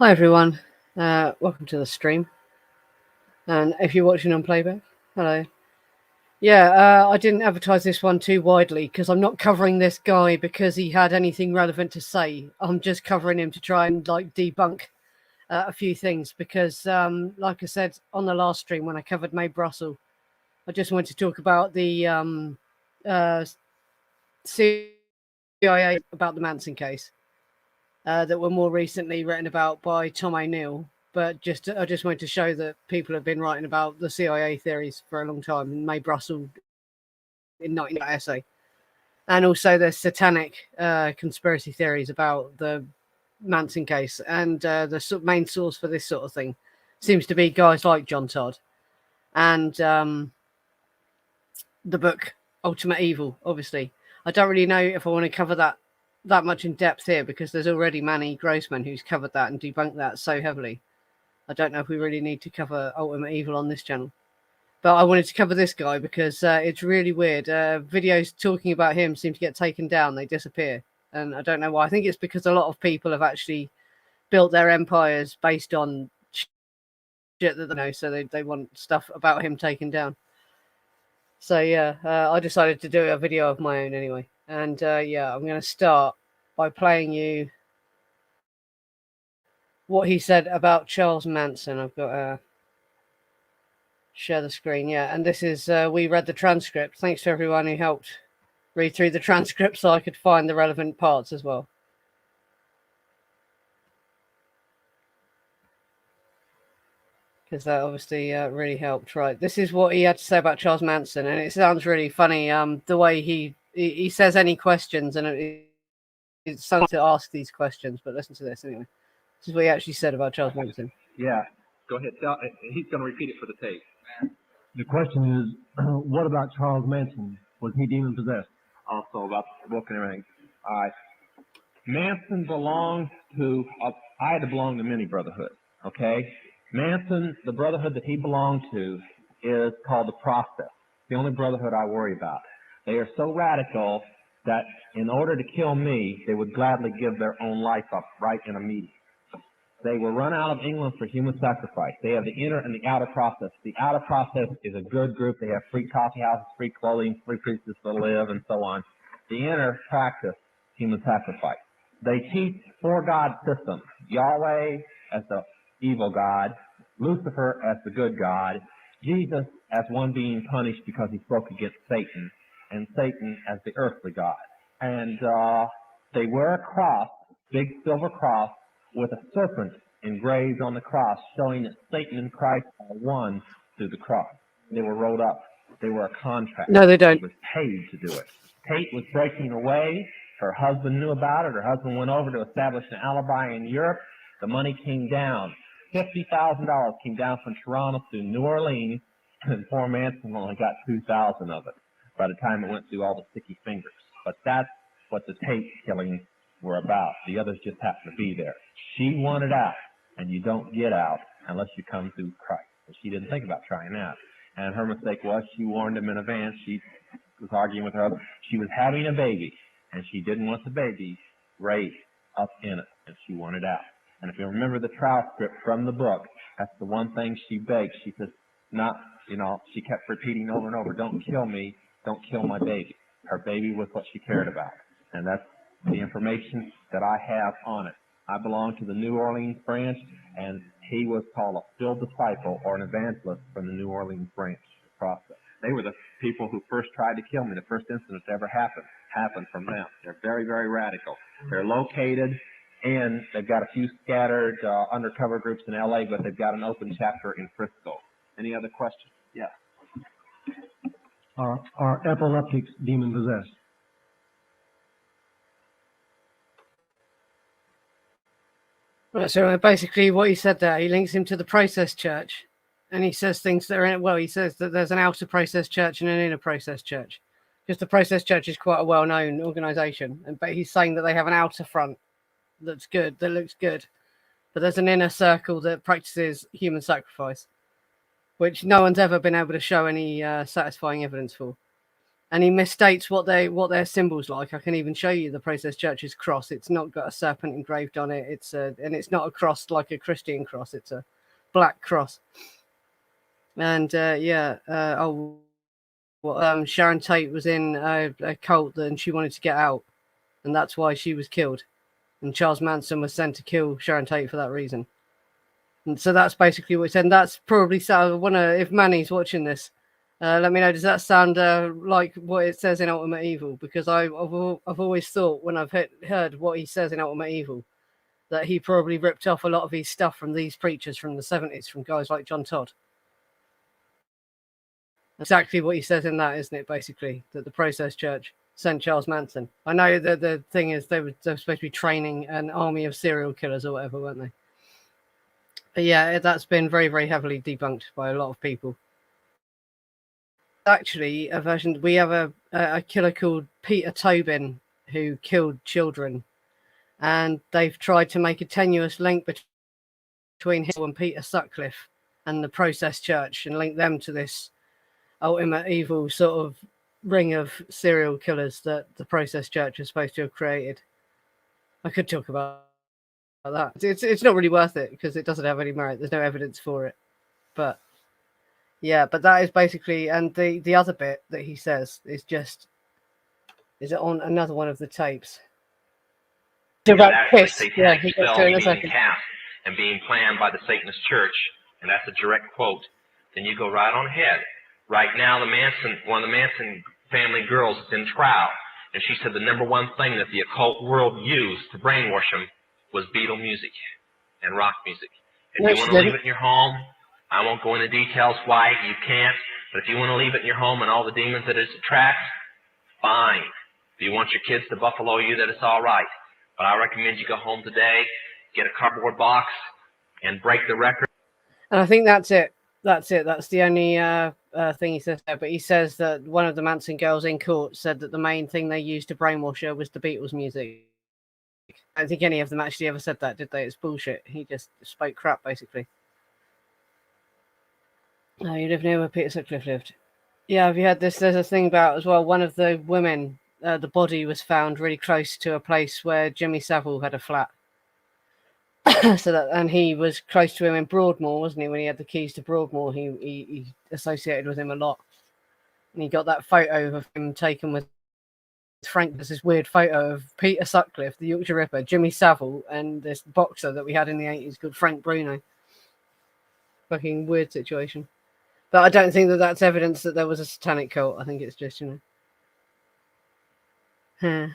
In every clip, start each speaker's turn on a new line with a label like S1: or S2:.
S1: Hi everyone, welcome to the stream. And if you're watching on playback, hello. Yeah, I didn't advertise this one too widely because I'm not covering this guy because he had anything relevant to say. I'm just covering him to try and debunk a few things because, like I said on the last stream when I covered Mae Brussel, I just wanted to talk about the CIA about the Manson case that were more recently written about by Tom O'Neill. But I just wanted to show that people have been writing about the CIA theories for a long time. And Mae Brussel in 19 essay, and also the satanic conspiracy theories about the Manson case. And the main source for this sort of thing seems to be guys like John Todd and the book Ultimate Evil. Obviously, I don't really know if I want to cover that much in depth here because there's already Manny Grossman who's covered that and debunked that so heavily. I don't know if we really need to cover Ultimate Evil on this channel. But I wanted to cover this guy because it's really weird. Videos talking about him seem to get taken down. They disappear. And I don't know why. I think it's because a lot of people have actually built their empires based on shit that they know. So they want stuff about him taken down. So yeah, I decided to do a video of my own anyway. And yeah, I'm going to start by playing you what he said about Charles Manson. I've got share the screen, yeah. And this is we read the transcript. Thanks to everyone who helped read through the transcript so I could find the relevant parts as well. Because that obviously really helped. Right, this is what he had to say about Charles Manson, and it sounds really funny. The way he says any questions, and it's something to ask these questions. But listen to this anyway. This is what he actually said about Charles Manson.
S2: Yeah, go ahead. He's going to repeat it for the tape.
S3: The question is, what about Charles Manson? Was he demon possessed?
S2: Also about the book and everything. All right. Manson belonged to, I had to belong to many brotherhoods, okay? Manson, the brotherhood that he belonged to is called the Process. The only brotherhood I worry about. They are so radical that in order to kill me, they would gladly give their own life up right in a meeting. They were run out of England for human sacrifice. They have the inner and the outer process. The outer process is a good group. They have free coffee houses, free clothing, free places to live, and so on. The inner practice human sacrifice. They teach four God systems. Yahweh as the evil God, Lucifer as the good God, Jesus as one being punished because he spoke against Satan, and Satan as the earthly God. And they wear a cross, big silver cross, with a serpent engraved on the cross, showing that Satan and Christ are one through the cross. They were rolled up. They were a contract.
S1: No, they don't.
S2: He was paid to do it. Kate was breaking away. Her husband knew about it. Her husband went over to establish an alibi in Europe. The money came down. $50,000 came down from Toronto to New Orleans, and poor Manson only got $2,000 of it by the time it went through all the sticky fingers. But that's what the Tate killings were about. The others just happened to be there. She wanted out, and you don't get out unless you come through Christ. And she didn't think about trying out. And her mistake was she warned him in advance. She was arguing with her husband. She was having a baby, and she didn't want the baby raised up in it, and she wanted out. And if you remember the trial script from the book, that's the one thing she begged. She said, she kept repeating over and over, don't kill me, don't kill my baby. Her baby was what she cared about. And that's the information that I have on it. I belong to the New Orleans branch, and he was called a still disciple or an evangelist from the New Orleans branch process. They were the people who first tried to kill me. The first incident that ever happened from them. They're very, very radical. They're located, and they've got a few scattered undercover groups in L.A., but they've got an open chapter in Frisco. Any other questions? Yeah.
S3: Are epileptics demon possessed?
S1: Right, so basically what he said there, he links him to the process church, and he says things that are in, well, he says that there's an outer process church and an inner process church, because the process church is quite a well-known organization, but he's saying that they have an outer front that's good, that looks good, but there's an inner circle that practices human sacrifice, which no one's ever been able to show any satisfying evidence for. and he misstates what their symbols like. I can even show you the Process Church's cross. It's not got a serpent engraved on it. And it's not a cross like a Christian cross. It's a black cross. And Sharon Tate was in a cult and she wanted to get out, and that's why she was killed. And Charles Manson was sent to kill Sharon Tate for that reason. And so that's basically what he said. And that's probably so. If Manny's watching this, let me know. Does that sound like what it says in Ultimate Evil? Because I've always thought when I've heard what he says in Ultimate Evil that he probably ripped off a lot of his stuff from these preachers from the 70s, from guys like John Todd. Exactly what he says in that, isn't it? Basically, that the Process Church sent Charles Manson. I know that the thing is they were supposed to be training an army of serial killers or whatever, weren't they? But yeah, that's been very, very heavily debunked by a lot of people. Actually, we have a killer called Peter Tobin who killed children, and they've tried to make a tenuous link between him and Peter Sutcliffe and the Process Church and link them to this Ultimate Evil sort of ring of serial killers that the Process Church is supposed to have created. I could talk about that. It's not really worth it because it doesn't have any merit. There's no evidence for it. But yeah, but that is basically, and the other bit that he says is it on another one of the tapes? About piss. Yeah, he gets to it in a second.
S4: And being planned by the Satanist Church, and that's a direct quote. Then you go right on ahead. Right now, one of the Manson family girls is in trial, and she said the number one thing that the occult world used to brainwash them was Beatle music and rock music. If you want to leave it in your home, I won't go into details why you can't, but if you want to leave it in your home and all the demons that it attracts, fine. If you want your kids to buffalo you, that it's all right. But I recommend you go home today, get a cardboard box, and break the record.
S1: And I think that's it. That's the only thing he says there. But he says that one of the Manson girls in court said that the main thing they used to brainwash her was the Beatles music. I don't think any of them actually ever said that, did they? It's bullshit. He just spoke crap, basically. Oh, you live near where Peter Sutcliffe lived. Yeah, have you heard this? There's a thing about as well. One of the women, the body was found really close to a place where Jimmy Savile had a flat. And he was close to him in Broadmoor, wasn't he? When he had the keys to Broadmoor, he associated with him a lot. And he got that photo of him taken with Frank. There's this weird photo of Peter Sutcliffe, the Yorkshire Ripper, Jimmy Savile, and this boxer that we had in the 80s called Frank Bruno. Fucking weird situation. But I don't think that that's evidence that there was a satanic cult. I think it's just, Yeah,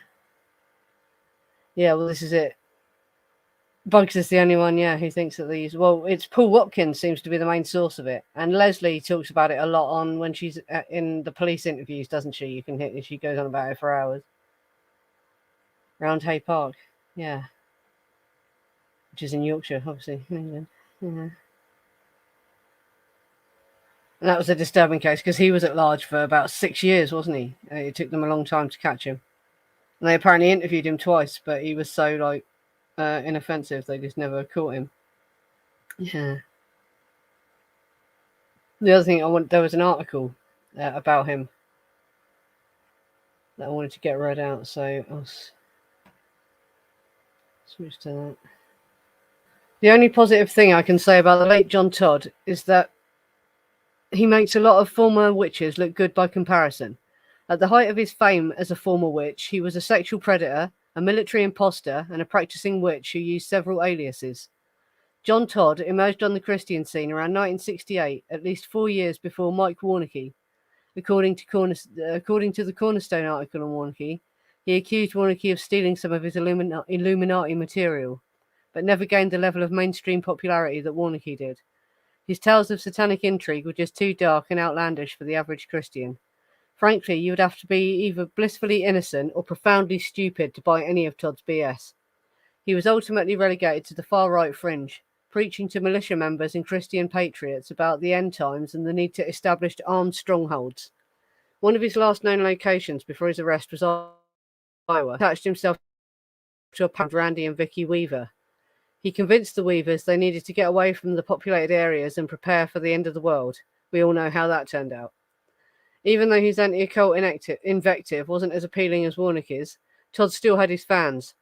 S1: well, this is it. Bugs is the only one, who thinks that these... Well, it's Paul Watkins seems to be the main source of it. And Leslie talks about it a lot on when she's in the police interviews, doesn't she? You can hit... She goes on about it for hours. Round Hay Park, yeah. Which is in Yorkshire, obviously, in England. Yeah. And that was a disturbing case because he was at large for about 6 years, wasn't he? It took them a long time to catch him. And they apparently interviewed him twice, but he was so, inoffensive, they just never caught him. Yeah. The other thing, there was an article about him that I wanted to get read out, so I'll switch to that. The only positive thing I can say about the late John Todd is that he makes a lot of former witches look good by comparison. At the height of his fame as a former witch, he was a sexual predator, a military imposter, and a practicing witch who used several aliases. John Todd emerged on the Christian scene around 1968, at least 4 years before Mike Warnke. According to the Cornerstone article on Warnke, he accused Warnke of stealing some of his Illuminati material, but never gained the level of mainstream popularity that Warnke did. His tales of satanic intrigue were just too dark and outlandish for the average Christian. Frankly, you would have to be either blissfully innocent or profoundly stupid to buy any of Todd's BS. He was ultimately relegated to the far-right fringe, preaching to militia members and Christian patriots about the end times and the need to establish armed strongholds. One of his last known locations before his arrest was Iowa. He attached himself to a pair of Randy and Vicky Weaver. He convinced the Weavers they needed to get away from the populated areas and prepare for the end of the world. We all know how that turned out. Even though his anti-occult invective wasn't as appealing as Warnicki's, Todd still had his fans.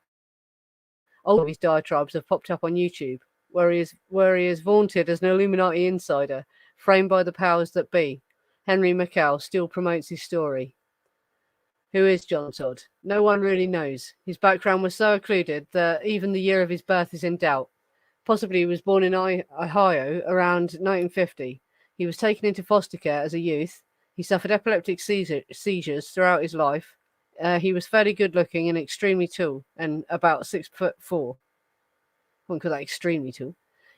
S1: All of his diatribes have popped up on YouTube, where he is vaunted as an Illuminati insider, framed by the powers that be. Henry Mackay still promotes his story. Who is John Todd? No one really knows. His background was so occluded that even the year of his birth is in doubt. Possibly he was born in Ohio around 1950. He was taken into foster care as a youth. He suffered epileptic seizures throughout his life. He was fairly good looking and extremely tall, and about 6'4". I wouldn't call that extremely tall.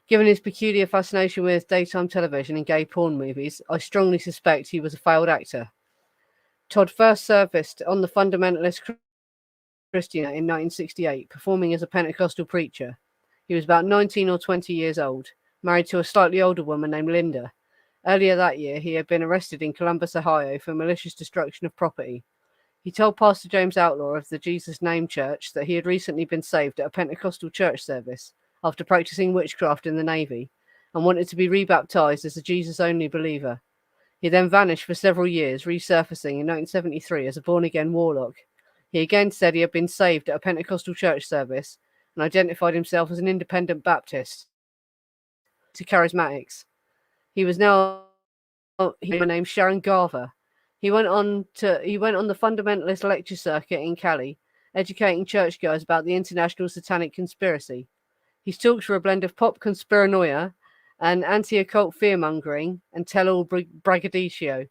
S1: Given his peculiar fascination with daytime television and gay porn movies, I strongly suspect he was a failed actor. Todd first serviced on the fundamentalist Christian in 1968, performing as a Pentecostal preacher. He was about 19 or 20 years old, married to a slightly older woman named Linda. Earlier that year, he had been arrested in Columbus, Ohio for malicious destruction of property. He told Pastor James Outlaw of the Jesus Name Church that he had recently been saved at a Pentecostal church service after practicing witchcraft in the Navy and wanted to be rebaptized as a Jesus-only believer. He then vanished for several years, resurfacing in 1973 as a born-again warlock. He again said he had been saved at a Pentecostal church service and identified himself as an independent Baptist to charismatics. He was now named Sharon Garver. He went on the fundamentalist lecture circuit in Cali, educating churchgoers about the international satanic conspiracy. His talks were a blend of pop conspiranoia and anti-occult fear-mongering and tell-all braggadocio.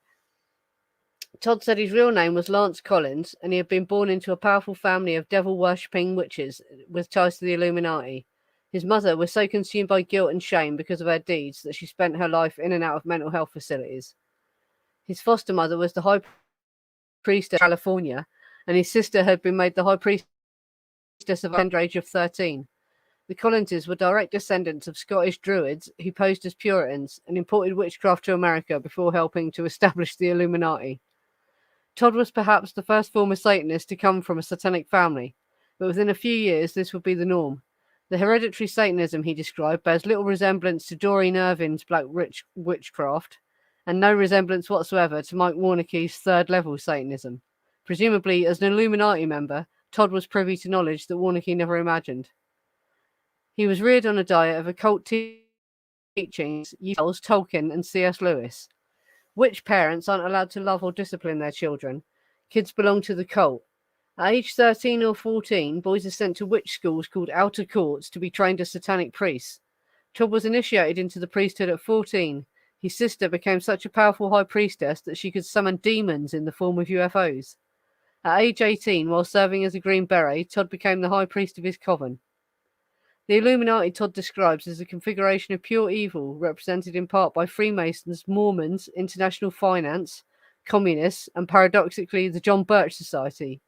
S1: Todd said his real name was Lance Collins, and he had been born into a powerful family of devil-worshipping witches with ties to the Illuminati. His mother was so consumed by guilt and shame because of her deeds that she spent her life in and out of mental health facilities. His foster mother was the high priestess of California, and his sister had been made the high priestess of a tender age of 13. The Collinses were direct descendants of Scottish Druids who posed as Puritans and imported witchcraft to America before helping to establish the Illuminati. Todd was perhaps the first former Satanist to come from a satanic family, but within a few years this would be the norm. The hereditary Satanism he described bears little resemblance to Doreen Irvin's Black Witchcraft, and no resemblance whatsoever to Mike Warnicki's third-level Satanism. Presumably, as an Illuminati member, Todd was privy to knowledge that Warnicki never imagined. He was reared on a diet of occult teachings, Charles, Tolkien, and C.S. Lewis. Witch parents aren't allowed to love or discipline their children. Kids belong to the cult. At age 13 or 14, boys are sent to witch schools called outer courts to be trained as satanic priests. Todd was initiated into the priesthood at 14. His sister became such a powerful high priestess that she could summon demons in the form of UFOs. At age 18, while serving as a Green Beret, Todd became the high priest of his coven. The Illuminati Todd describes as a configuration of pure evil, represented in part by Freemasons, Mormons, international finance, communists, and paradoxically the John Birch Society.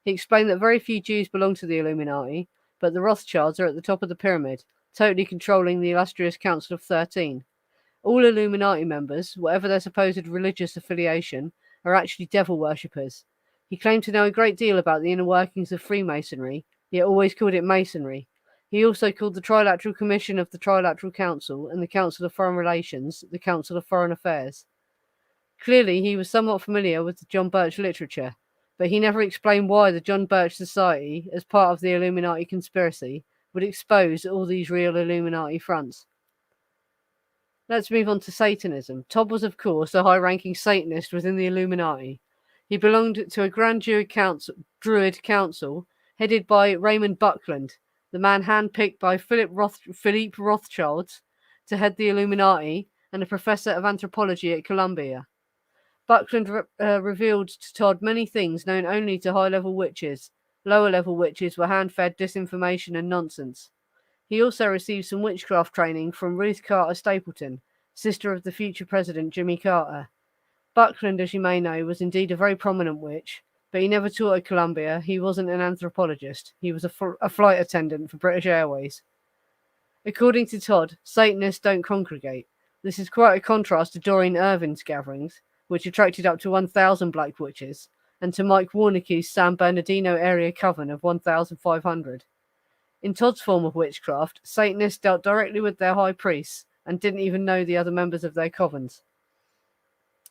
S1: He explained that very few Jews belong to the Illuminati, but the Rothschilds are at the top of the pyramid, totally controlling the illustrious Council of 13. All Illuminati members, whatever their supposed religious affiliation, are actually devil worshippers. He claimed to know a great deal about the inner workings of Freemasonry, yet always called it Masonry. He also called the Trilateral Commission of the Trilateral Council and the Council of Foreign Relations the Council of Foreign Affairs. Clearly, he was somewhat familiar with the John Birch literature, but he never explained why the John Birch Society, as part of the Illuminati conspiracy, would expose all these real Illuminati fronts. Let's move on to Satanism. Todd was, of course, a high-ranking Satanist within the Illuminati. He belonged to a Grand Druid Council headed by Raymond Buckland, the man handpicked by Philippe Rothschild to head the Illuminati and a professor of anthropology at Columbia. Buckland revealed to Todd many things known only to high-level witches. Lower-level witches were hand-fed disinformation and nonsense. He also received some witchcraft training from Ruth Carter Stapleton, sister of the future president Jimmy Carter. Buckland, as you may know, was indeed a very prominent witch, but he never taught at Columbia. He wasn't an anthropologist. He was a flight attendant for British Airways. According to Todd, Satanists don't congregate. This is quite a contrast to Doreen Irvin's gatherings, which attracted up to 1,000 black witches, and to Mike Warnicki's San Bernardino area coven of 1,500. In Todd's form of witchcraft, Satanists dealt directly with their high priests and didn't even know the other members of their covens.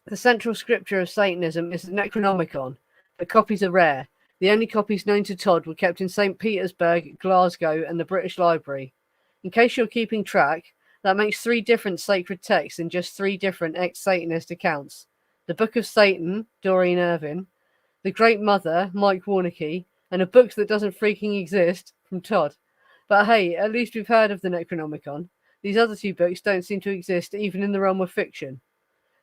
S1: The central scripture of Satanism is the Necronomicon, but copies are rare. The only copies known to Todd were kept in St. Petersburg, Glasgow, and the British Library. In case you're keeping track, that makes 3 different sacred texts in just 3 different ex-Satanist accounts. The Book of Satan, Doreen Irvin, The Great Mother, Mike Warneke, and a book that doesn't freaking exist from Todd. But hey, at least we've heard of the Necronomicon. These other 2 books don't seem to exist even in the realm of fiction.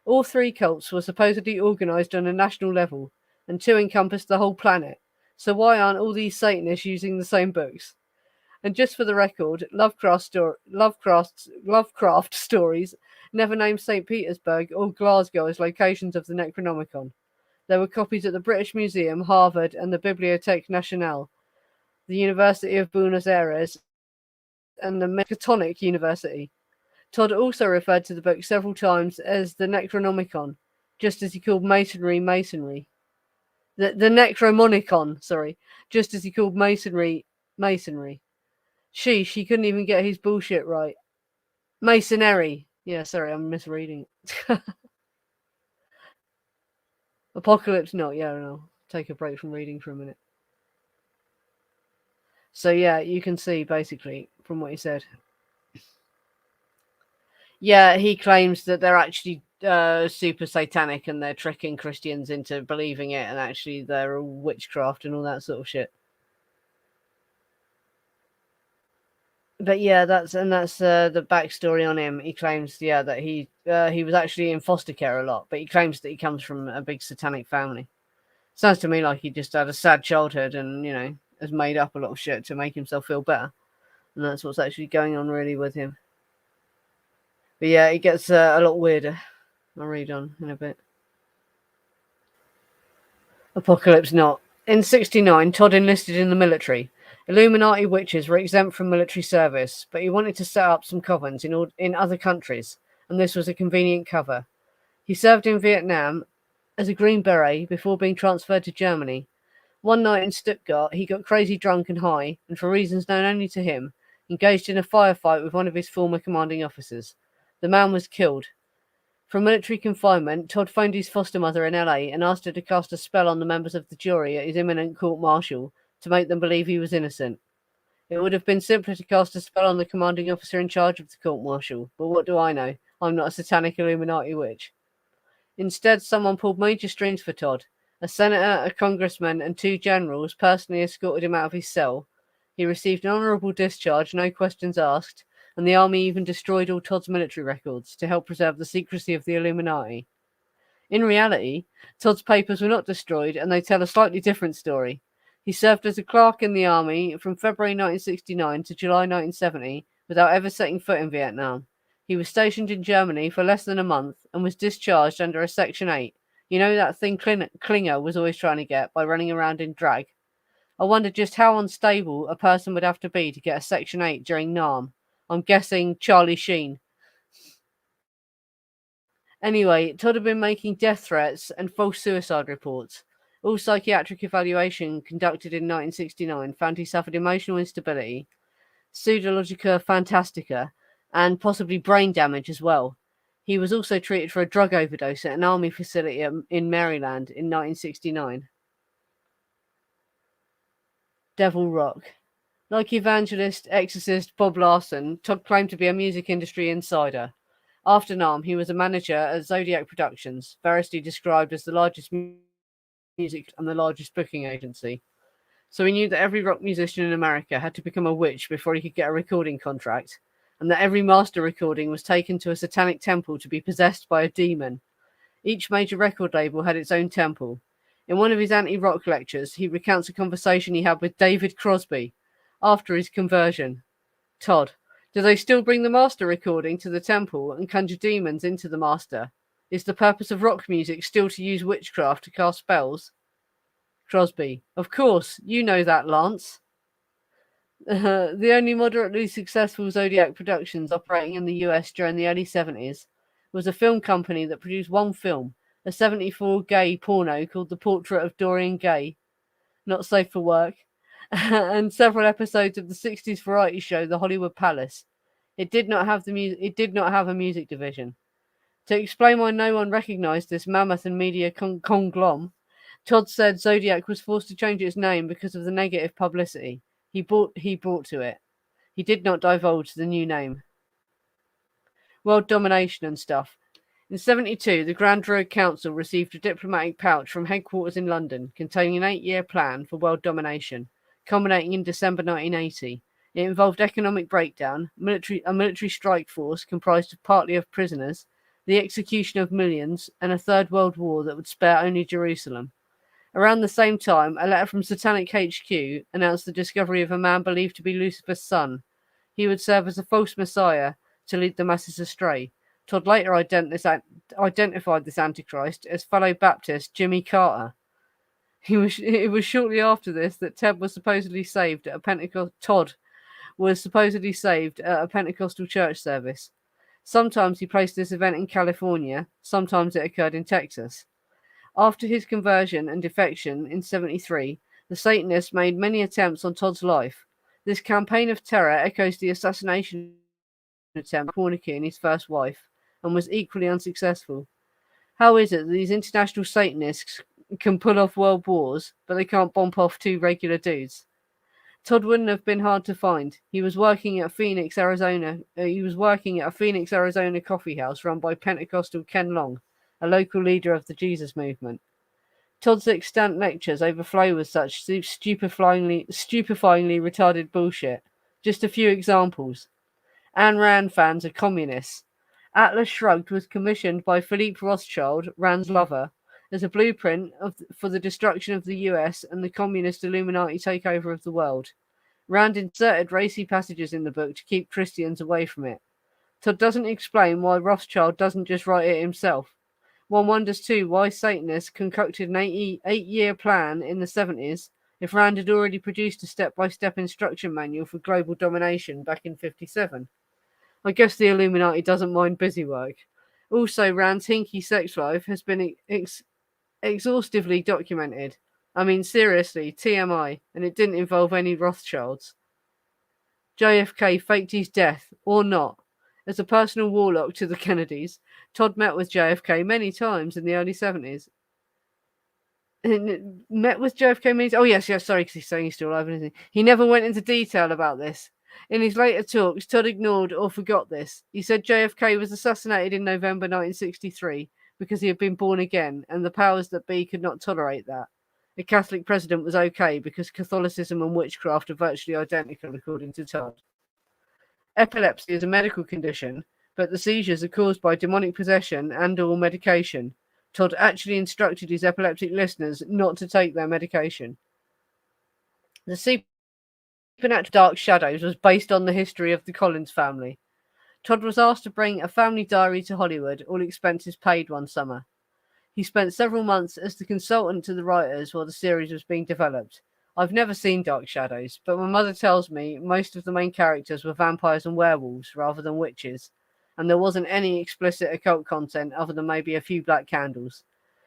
S1: All 3 cults were supposedly organised on a national level, and 2 encompassed the whole planet. So why aren't all these Satanists using the same books? And just for the record, Lovecraft stories never named St. Petersburg or Glasgow as locations of the Necronomicon. There were copies at the British Museum, Harvard, and the Bibliothèque Nationale, the University of Buenos Aires, and the Miskatonic University. Todd also referred to the book several times as the Necronomicon, just as he called Masonry. The Necromonicon, just as he called Masonry. Sheesh, he couldn't even get his bullshit right. Masonry. Yeah, sorry, I'm misreading it. Apocalypse not, yeah, no. Take a break from reading for a minute. So yeah, you can see basically from what he said. Yeah, he claims that they're actually super satanic and they're tricking Christians into believing it, and actually they're all witchcraft and all that sort of shit. But yeah, that's the backstory on him. He claims, that he was actually in foster care a lot, but he claims that he comes from a big satanic family. Sounds to me like he just had a sad childhood and, has made up a lot of shit to make himself feel better. And that's what's actually going on really with him. But yeah, it gets a lot weirder. I'll read on in a bit. Apocalypse not. In 1969, Todd enlisted in the military. Illuminati witches were exempt from military service, but he wanted to set up some covens in other countries, and this was a convenient cover. He served in Vietnam as a Green Beret before being transferred to Germany. One night in Stuttgart, he got crazy drunk and high, and for reasons known only to him, engaged in a firefight with one of his former commanding officers. The man was killed. From military confinement, Todd phoned his foster mother in LA and asked her to cast a spell on the members of the jury at his imminent court-martial to make them believe he was innocent. It would have been simpler to cast a spell on the commanding officer in charge of the court-martial, but what do I know? I'm not a satanic Illuminati witch. Instead, someone pulled major strings for Todd. A senator, a congressman, and 2 generals personally escorted him out of his cell. He received an honourable discharge, no questions asked, and the army even destroyed all Todd's military records to help preserve the secrecy of the Illuminati. In reality, Todd's papers were not destroyed, and they tell a slightly different story. He served as a clerk in the army from February 1969 to July 1970 without ever setting foot in Vietnam. He was stationed in Germany for less than a month and was discharged under a Section 8. You know that thing Klinger was always trying to get by running around in drag? I wonder just how unstable a person would have to be to get a Section 8 during NAM. I'm guessing Charlie Sheen. Anyway, Todd had been making death threats and false suicide reports. All psychiatric evaluation conducted in 1969 found he suffered emotional instability, pseudologica fantastica, and possibly brain damage as well. He was also treated for a drug overdose at an army facility in Maryland in 1969. Devil Rock. Like evangelist, exorcist Bob Larson, Todd claimed to be a music industry insider. After NAM, he was a manager at Zodiac Productions, variously described as the largest music and the largest booking agency. So he knew that every rock musician in America had to become a witch before he could get a recording contract, and that every master recording was taken to a satanic temple to be possessed by a demon. Each major record label had its own temple. In one of his anti-rock lectures, he recounts a conversation he had with David Crosby after his conversion. Todd, do they still bring the master recording to the temple and conjure demons into the master? Is the purpose of rock music still to use witchcraft to cast spells? Crosby, of course, you know that, Lance. The only moderately successful Zodiac Productions operating in the US during the early 70s was a film company that produced one film, a 74 gay porno called The Portrait of Dorian Gay, not safe for work, and several episodes of the 60s variety show The Hollywood Palace. It did not have a music division. To explain why no one recognised this mammoth and media conglom, Todd said Zodiac was forced to change its name because of the negative publicity he brought to it. He did not divulge the new name. World domination and stuff. In 1972, the Grand Road Council received a diplomatic pouch from headquarters in London containing an 8-year plan for world domination, culminating in December 1980. It involved economic breakdown, a military strike force comprised partly of prisoners, the execution of millions, and a third world war that would spare only Jerusalem. Around the same time, a letter from Satanic HQ announced the discovery of a man believed to be Lucifer's son. He would serve as a false messiah to lead the masses astray. Todd later identified this Antichrist as fellow Baptist Jimmy Carter. It was shortly after this that Todd was supposedly saved at a Pentecostal church service. Sometimes he placed this event in California, sometimes it occurred in Texas. After his conversion and defection in 1973, the Satanists made many attempts on Todd's life. This campaign of terror echoes the assassination attempt on Pornicky and his first wife, and was equally unsuccessful. How is it that these international Satanists can pull off world wars, but they can't bomb off two regular dudes? Todd wouldn't have been hard to find. He was working at a Phoenix, Arizona coffee house run by Pentecostal Ken Long, a local leader of the Jesus movement. Todd's extant lectures overflow with such stupefyingly retarded bullshit. Just a few examples. Ayn Rand fans are communists. Atlas Shrugged was commissioned by Philippe Rothschild, Rand's lover, as a blueprint for the destruction of the US and the communist Illuminati takeover of the world. Rand inserted racy passages in the book to keep Christians away from it. Todd doesn't explain why Rothschild doesn't just write it himself. One wonders too why Satanists concocted an 8-year plan in the 1970s if Rand had already produced a step-by-step instruction manual for global domination back in 1957. I guess the Illuminati doesn't mind busy work. Also, Rand's hinky sex life has been exhaustively documented. I mean, seriously, TMI, and it didn't involve any Rothschilds. JFK faked his death, or not. As a personal warlock to the Kennedys, Todd met with JFK many times in the early 1970s. Met with JFK many times? Oh, yes, sorry, because he's saying he's still alive, isn't he? He never went into detail about this. In his later talks, Todd ignored or forgot this. He said JFK was assassinated in November 1963 because he had been born again, and the powers that be could not tolerate that. A Catholic president was okay because Catholicism and witchcraft are virtually identical, according to Todd. Epilepsy is a medical condition, but the seizures are caused by demonic possession and/or medication. Todd actually instructed his epileptic listeners not to take their medication. The Supernatural Dark Shadows was based on the history of the Collins family. Todd was asked to bring a family diary to Hollywood, all expenses paid, one summer. He spent several months as the consultant to the writers while the series was being developed. I've never seen Dark Shadows, but my mother tells me most of the main characters were vampires and werewolves rather than witches, and there wasn't any explicit occult content other than maybe a few black candles.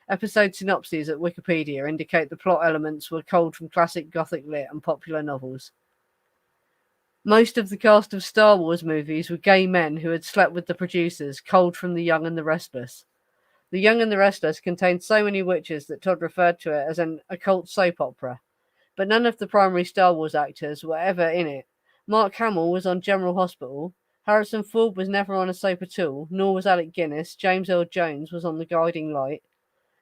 S1: Episode synopses at Wikipedia indicate the plot elements were culled from classic Gothic lit and popular novels. Most of the cast of Star Wars movies were gay men who had slept with the producers, culled from The Young and the Restless. The Young and the Restless contained so many witches that Todd referred to it as an occult soap opera. But none of the primary Star Wars actors were ever in it. Mark Hamill was on General Hospital. Harrison Ford was never on a soap at all, nor was Alec Guinness. James Earl Jones was on The Guiding Light,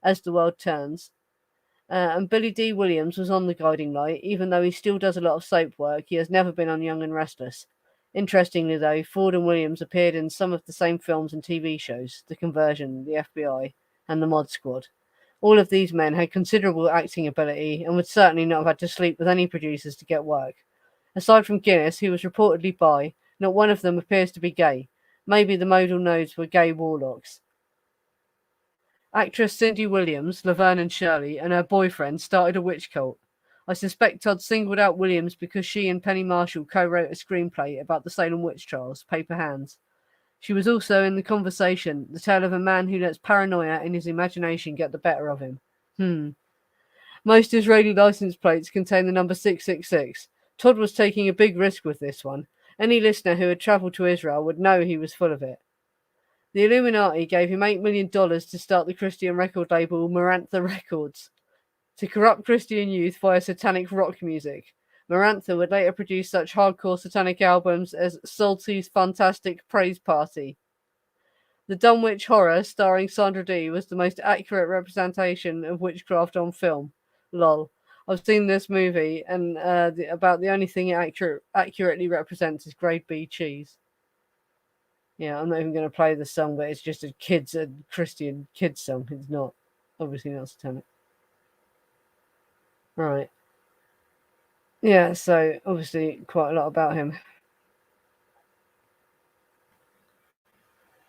S1: As the World Turns. And Billy D. Williams was on The Guiding Light. Even though he still does a lot of soap work, he has never been on Young and Restless. Interestingly, though, Ford and Williams appeared in some of the same films and TV shows, The Conversion, The FBI, and The Mod Squad. All of these men had considerable acting ability and would certainly not have had to sleep with any producers to get work. Aside from Guinness, who was reportedly bi, not one of them appears to be gay. Maybe the modal nodes were gay warlocks. Actress Cindy Williams, Laverne and Shirley, and her boyfriend started a witch cult. I suspect Todd singled out Williams because she and Penny Marshall co-wrote a screenplay about the Salem witch trials, Paper Hands. She was also in The Conversation, the tale of a man who lets paranoia in his imagination get the better of him. Most Israeli license plates contain the number 666. Todd was taking a big risk with this one. Any listener who had travelled to Israel would know he was full of it. The Illuminati gave him $8 million to start the Christian record label Marantha Records, to corrupt Christian youth via satanic rock music. Marantha would later produce such hardcore satanic albums as Salty's Fantastic Praise Party. The Dunwich Horror, starring Sandra Dee, was the most accurate representation of witchcraft on film. Lol. I've seen this movie, and about the only thing it accurately represents is grade B cheese. Yeah, I'm not even going to play the song, but it's just a Christian kids song. It's not, obviously not satanic. Right. Yeah, so obviously quite a lot about him.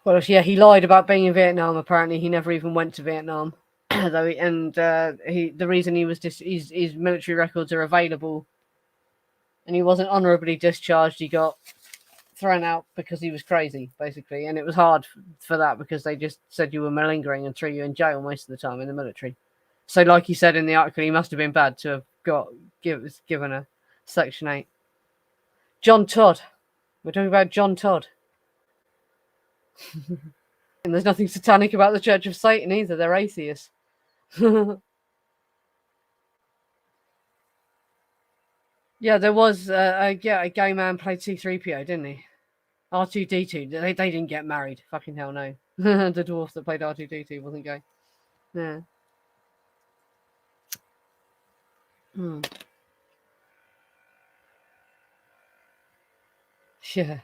S1: Well, yeah, he lied about being in Vietnam. Apparently, he never even went to Vietnam. Though, the reason he was his military records are available, and he wasn't honorably discharged. He got thrown out because he was crazy, basically, and it was hard for that because they just said you were malingering and threw you in jail most of the time in the military. So, like he said in the article, he must have been bad to have given a Section 8. John Todd. We're talking about John Todd. And there's nothing satanic about the Church of Satan either. They're atheists. Yeah, there was a gay man played C-3PO, didn't he? R2-D2. They didn't get married. Fucking hell no. The dwarf that played R2-D2 wasn't gay. Yeah. Yeah.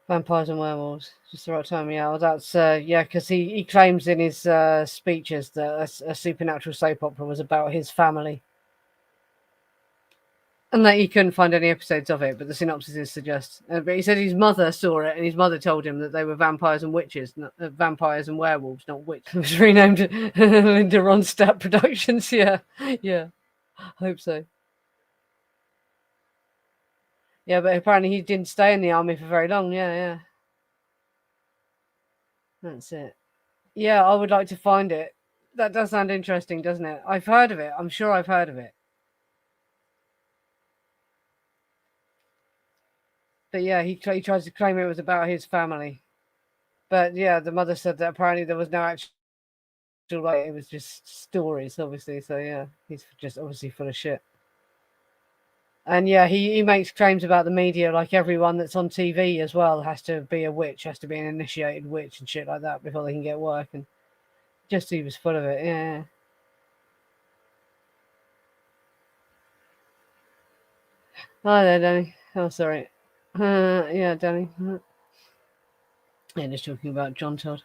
S1: Vampires and werewolves. Just the right time. Yeah, well, that's because he claims in his speeches that a supernatural soap opera was about his family, and that he couldn't find any episodes of it, but the synopsis suggests. But he said his mother saw it, and his mother told him that they were vampires and witches, not, vampires and werewolves, not witches. It was renamed Linda Ronstadt Productions. Yeah, I hope so. Yeah, but apparently he didn't stay in the army for very long. Yeah. That's it. Yeah, I would like to find it. That does sound interesting, doesn't it? I've heard of it. I'm sure I've heard of it. But yeah, he tries to claim it was about his family. But yeah, the mother said that apparently there was no actual, like, it was just stories, obviously. So yeah, he's just obviously full of shit. And yeah, he makes claims about the media, like everyone that's on TV as well has to be a witch, has to be an initiated witch and shit like that before they can get work. And just he was full of it, yeah. Hi there, Danny. Oh, sorry. Yeah, Danny. Yeah, just talking about John Todd.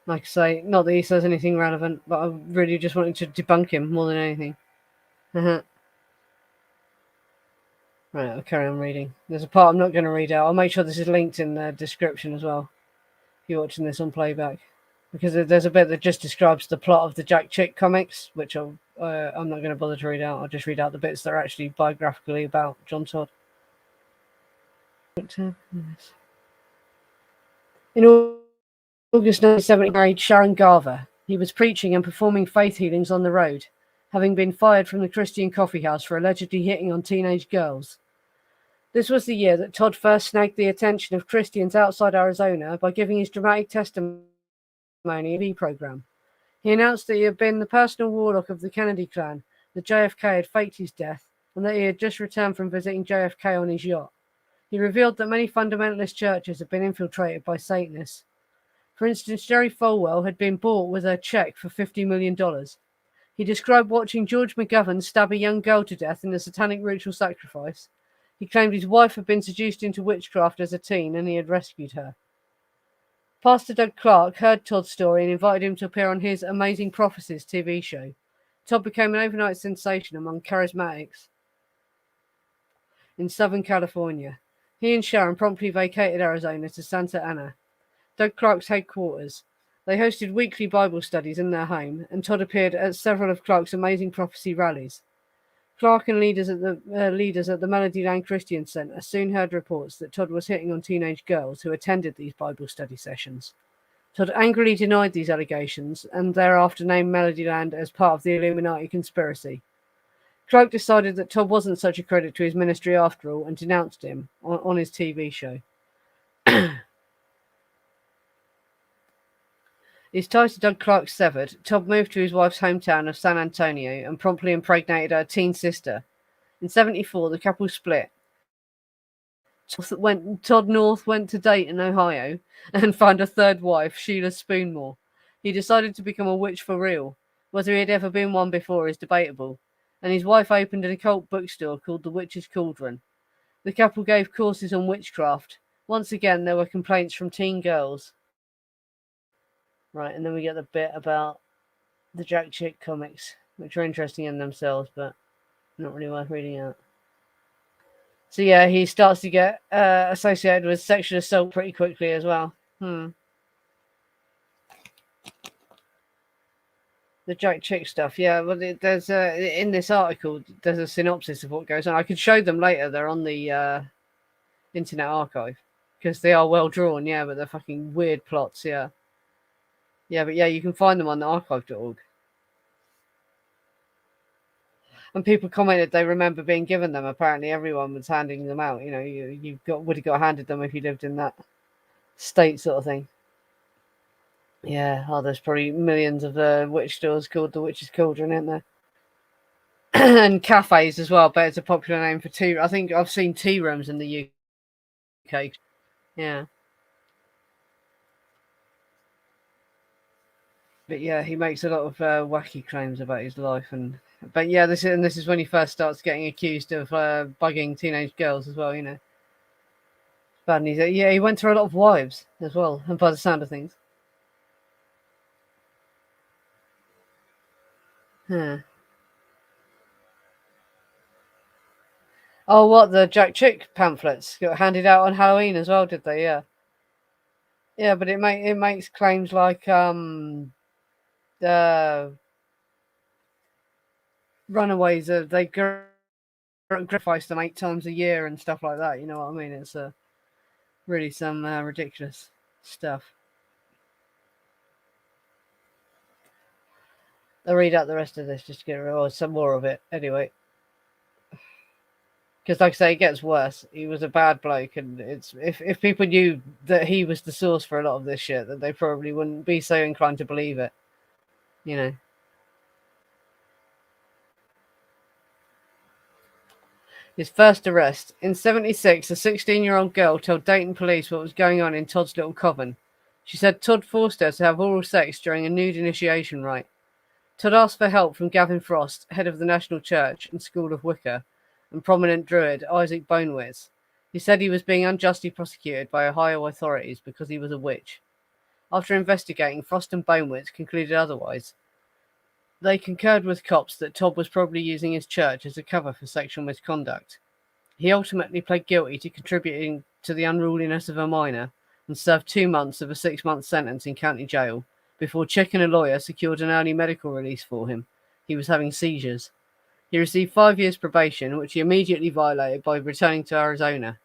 S1: Like I say, not that he says anything relevant, but I really just wanted to debunk him more than anything. Right, I'll carry on reading. There's a part I'm not going to read out. I'll make sure this is linked in the description as well, if you're watching this on playback. Because there's a bit that just describes the plot of the Jack Chick comics, which I'm not going to bother to read out. I'll just read out the bits that are actually biographically about John Todd. In August 1970, he married Sharon Garver. He was preaching and performing faith healings on the road, having been fired from the Christian coffee house for allegedly hitting on teenage girls. This was the year that Todd first snagged the attention of Christians outside Arizona by giving his dramatic testimony on the TV program. He announced that he had been the personal warlock of the Kennedy clan, that JFK had faked his death, and that he had just returned from visiting JFK on his yacht. He revealed that many fundamentalist churches had been infiltrated by Satanists. For instance, Jerry Falwell had been bought with a check for $50 million. He described watching George McGovern stab a young girl to death in a satanic ritual sacrifice. He claimed his wife had been seduced into witchcraft as a teen and he had rescued her. Pastor Doug Clark heard Todd's story and invited him to appear on his Amazing Prophecies TV show. Todd became an overnight sensation among charismatics in Southern California. He and Sharon promptly vacated Arizona to Santa Ana, Doug Clark's headquarters. They hosted weekly Bible studies in their home, and Todd appeared at several of Clark's Amazing Prophecy rallies. Clark and leaders at the Melodyland Christian Center soon heard reports that Todd was hitting on teenage girls who attended these Bible study sessions. Todd angrily denied these allegations and thereafter named Melodyland as part of the Illuminati conspiracy. Clark decided that Todd wasn't such a credit to his ministry after all and denounced him on his TV show. His ties to Doug Clark severed, Todd moved to his wife's hometown of San Antonio and promptly impregnated her teen sister. In 1974, the couple split. Todd North went to Dayton, Ohio, and found a third wife, Sheila Spoonmore. He decided to become a witch for real. Whether he had ever been one before is debatable. And his wife opened an occult bookstore called The Witch's Cauldron. The couple gave courses on witchcraft. Once again, there were complaints from teen girls. Right, and then we get the bit about the Jack Chick comics, which are interesting in themselves, but not really worth reading out. So yeah, he starts to get associated with sexual assault pretty quickly as well. The Jack Chick stuff, yeah. Well, there's in this article, there's a synopsis of what goes on. I could show them later. They're on the Internet Archive because they are well drawn, yeah, but they're fucking weird plots, yeah. Yeah, but yeah, you can find them on the archive.org. And people commented they remember being given them. Apparently, everyone was handing them out. You know, you would have got handed them if you lived in that state, sort of thing. Yeah, there's probably millions of witch stores called the Witch's Cauldron, isn't there? And cafes as well. But it's a popular name for tea. I think I've seen tea rooms in the UK. Yeah. But yeah, he makes a lot of wacky claims about his life, but yeah, this is when he first starts getting accused of bugging teenage girls as well. You know, bad. And he went through a lot of wives as well, and by the sound of things. Huh. Oh, what, the Jack Chick pamphlets got handed out on Halloween as well? Did they? Yeah. Yeah, but it makes claims like runaways they sacrifice them 8 times a year and stuff like that. You know what I mean? It's really some ridiculous stuff. I'll read out the rest of this just to get some more of it anyway. Because, like I say, it gets worse. He was a bad bloke, and if people knew that he was the source for a lot of this shit, then they probably wouldn't be so inclined to believe it. You know. His first arrest. In 1976, a 16-year-old girl told Dayton police what was going on in Todd's little coven. She said Todd forced her to have oral sex during a nude initiation rite. Todd asked for help from Gavin Frost, head of the National Church and School of Wicca, and prominent druid Isaac Bonewitz. He said he was being unjustly prosecuted by Ohio authorities because he was a witch. After investigating, Frost and Bonewitz concluded otherwise. They concurred with cops that Todd was probably using his church as a cover for sexual misconduct. He ultimately pled guilty to contributing to the unruliness of a minor and served 2 months of a 6-month sentence in county jail before Chick and a lawyer secured an early medical release for him. He was having seizures. He received 5 years probation, which he immediately violated by returning to Arizona.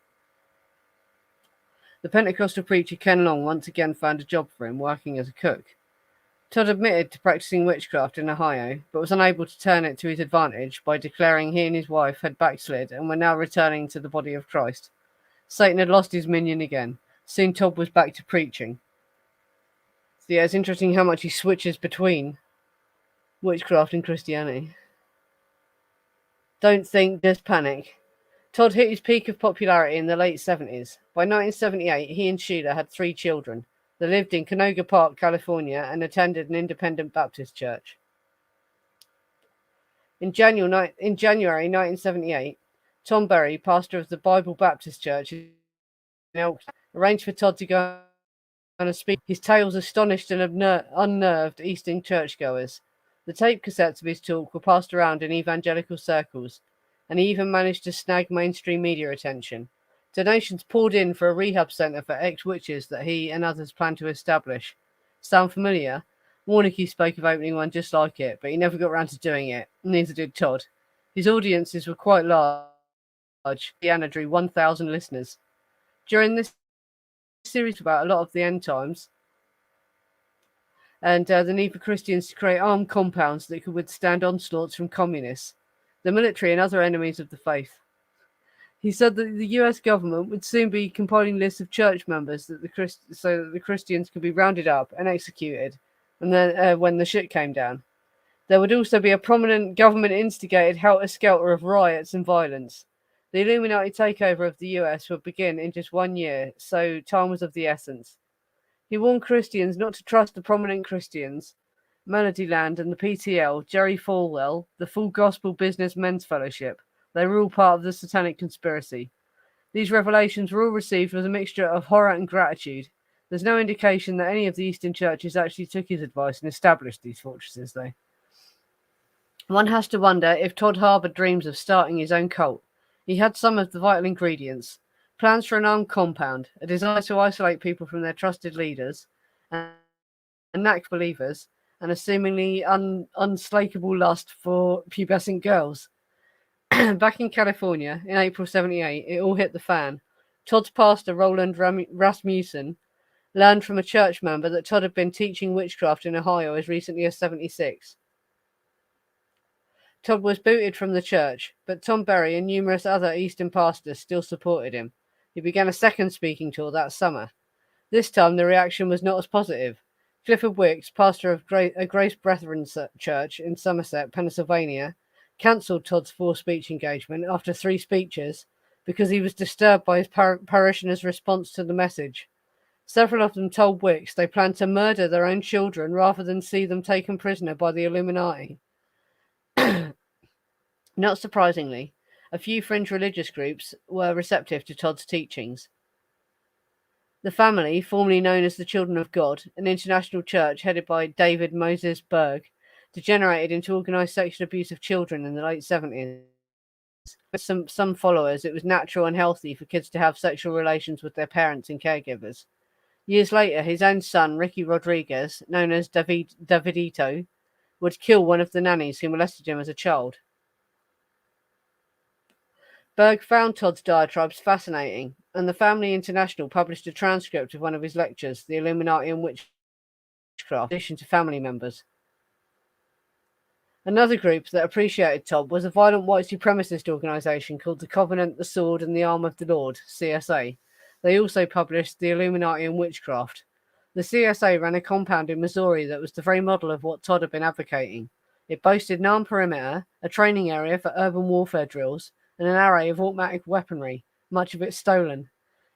S1: The Pentecostal preacher Ken Long once again found a job for him working as a cook. Todd admitted to practicing witchcraft in Ohio, but was unable to turn it to his advantage by declaring he and his wife had backslid and were now returning to the body of Christ. Satan had lost his minion again. Soon Todd was back to preaching. So yeah, it's interesting how much he switches between witchcraft and Christianity. Don't think, just panic. Todd hit his peak of popularity in the late 70s. By 1978, he and Sheila had 3 children. They lived in Canoga Park, California, and attended an independent Baptist church. In January 1978, Tom Berry, pastor of the Bible Baptist Church in Elk, arranged for Todd to go on a speak. His tales astonished and unnerved Eastern churchgoers. The tape cassettes of his talk were passed around in evangelical circles, and he even managed to snag mainstream media attention. Donations poured in for a rehab center for ex-witches that he and others planned to establish. Sound familiar? Warnicki spoke of opening one just like it, but he never got around to doing it. Neither did Todd. His audiences were quite large. Indiana drew 1,000 listeners. During this series about a lot of the end times and the need for Christians to create armed compounds that could withstand onslaughts from communists, the military and other enemies of the faith. He said that the US government would soon be compiling lists of church members so that the Christians could be rounded up and executed and then when the shit came down. There would also be a prominent government-instigated helter-skelter of riots and violence. The Illuminati takeover of the US would begin in just 1 year, so time was of the essence. He warned Christians not to trust the prominent Christians, Melodyland and the PTL, Jerry Falwell, the Full Gospel Business Men's Fellowship. They were all part of the Satanic conspiracy. These revelations were all received with a mixture of horror and gratitude. There's no indication that any of the Eastern churches actually took his advice and established these fortresses, though. One has to wonder if Todd harbored dreams of starting his own cult. He had some of the vital ingredients: plans for an armed compound, a desire to isolate people from their trusted leaders, and knack believers, and a seemingly unslakable lust for pubescent girls. Back in California, in April 78, it all hit the fan. Todd's pastor, Roland Rasmussen, learned from a church member that Todd had been teaching witchcraft in Ohio as recently as 76. Todd was booted from the church, but Tom Berry and numerous other Eastern pastors still supported him. He began a second speaking tour that summer. This time, the reaction was not as positive. Clifford Wicks, pastor of a Grace Brethren Church in Somerset, Pennsylvania, cancelled Todd's 4-speech engagement after 3 speeches because he was disturbed by his parishioners' response to the message. Several of them told Wicks they planned to murder their own children rather than see them taken prisoner by the Illuminati. Not surprisingly, a few fringe religious groups were receptive to Todd's teachings. The Family, formerly known as the Children of God, an international church headed by David Moses Berg, degenerated into organised sexual abuse of children in the late 70s. With some followers, it was natural and healthy for kids to have sexual relations with their parents and caregivers. Years later, his own son, Ricky Rodriguez, known as Davidito, would kill one of the nannies who molested him as a child. Berg found Todd's diatribes fascinating, and the Family International published a transcript of one of his lectures, The Illuminati and Witchcraft, in addition to family members. Another group that appreciated Todd was a violent white supremacist organisation called the Covenant, the Sword and the Arm of the Lord, CSA. They also published The Illuminati and Witchcraft. The CSA ran a compound in Missouri that was the very model of what Todd had been advocating. It boasted an armed perimeter, a training area for urban warfare drills, and an array of automatic weaponry, much of it stolen.